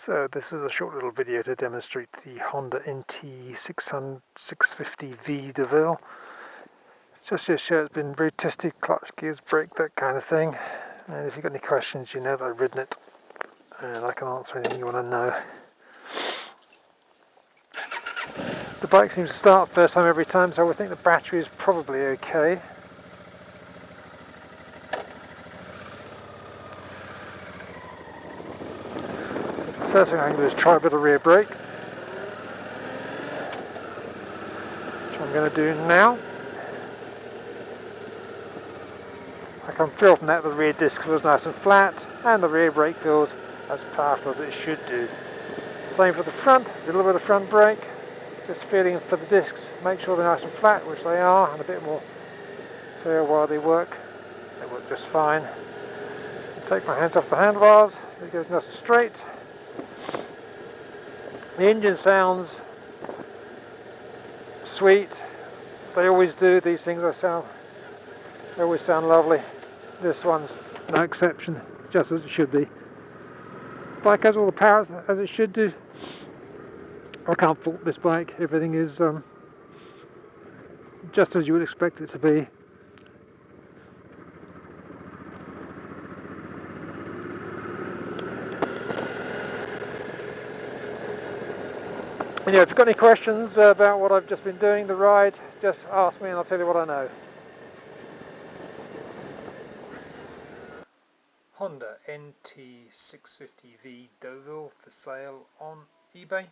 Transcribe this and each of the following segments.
So this is a short little video to demonstrate the Honda NT650V Deauville. Just to show it's been very tested, clutch, gears, brake, that kind of thing. And if you've got any questions, you know that I've ridden it and I can answer anything you want to know. The bike seems to start first time every time, so I would think the battery is probably okay. First thing I can do is try a bit of rear brake, which I'm going to do now. I can feel from that the rear disc feels nice and flat, and the rear brake feels as powerful as it should do. Same for the front, a little bit of front brake, just feeling for the discs, make sure they're nice and flat, which they are, and a bit more so while they work just fine. Take my hands off the handlebars, it goes nice and straight. The engine sounds sweet, they always do, these things they always sound lovely. This one's no exception, just as it should be. Bike has all the power as it should do. I can't fault this bike, everything is just as you would expect it to be. And yeah, if you've got any questions about what I've just been doing, the ride, just ask me and I'll tell you what I know. Honda NT650V Deauville for sale on eBay.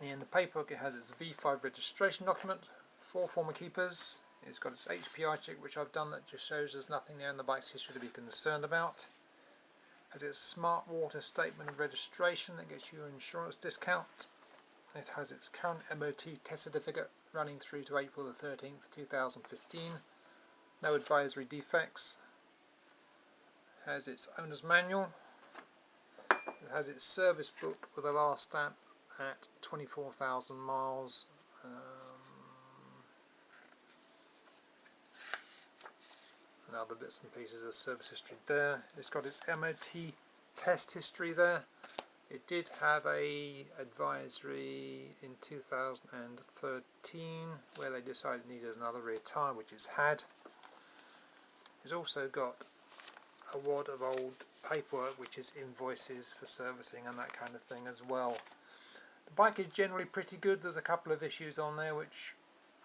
In the paperwork it has its V5 registration document, 4 former keepers. It's got its HPI check, which I've done, that just shows there's nothing there in the bike's history to be concerned about. Has its smart water statement of registration that gets you an insurance discount. It has its current MOT test certificate running through to April the 13th, 2015. No advisory defects. Has its owner's manual. It has its service book with a last stamp at 24,000 miles. And other bits and pieces of service history there. It's got its MOT test history there. It did have a advisory in 2013 where they decided it needed another rear tyre, which it's had. It's also got a wad of old paperwork, which is invoices for servicing and that kind of thing as well. The bike is generally pretty good. There's a couple of issues on there which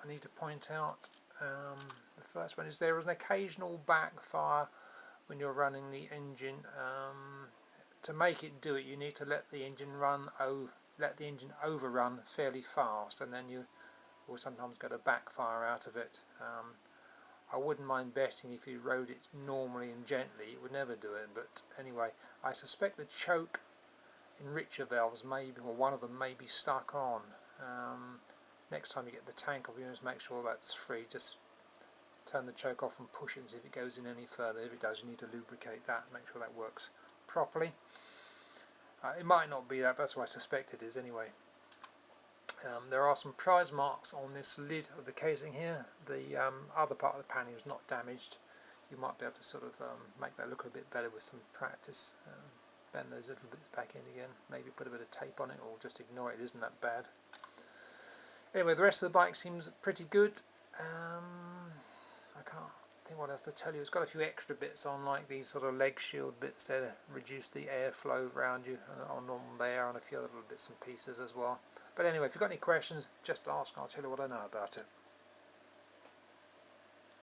I need to point out. The first one is there is an occasional backfire when you're running the engine. To make it do it, you need to let the engine overrun fairly fast, and then you will sometimes get a backfire out of it. I wouldn't mind betting if you rode it normally and gently, it would never do it. But anyway, I suspect the choke in richer valves, or one of them, may be stuck on. Next time you get the tank off, you just make sure that's free. Just turn the choke off and push it and see if it goes in any further. If it does, you need to lubricate that, make sure that works properly. It might not be that, but that's what I suspect it is anyway. There are some prize marks on this lid of the casing here. The other part of the panel is not damaged. You might be able to sort of make that look a bit better with some practice. Bend those little bits back in again, maybe put a bit of tape on it, or just ignore it, it isn't that bad. Anyway, the rest of the bike seems pretty good. I can't think what else to tell you. It's got a few extra bits on, like these sort of leg shield bits there to reduce the airflow around you on there, and a few other little bits and pieces as well. But anyway, if you've got any questions, just ask and I'll tell you what I know about it.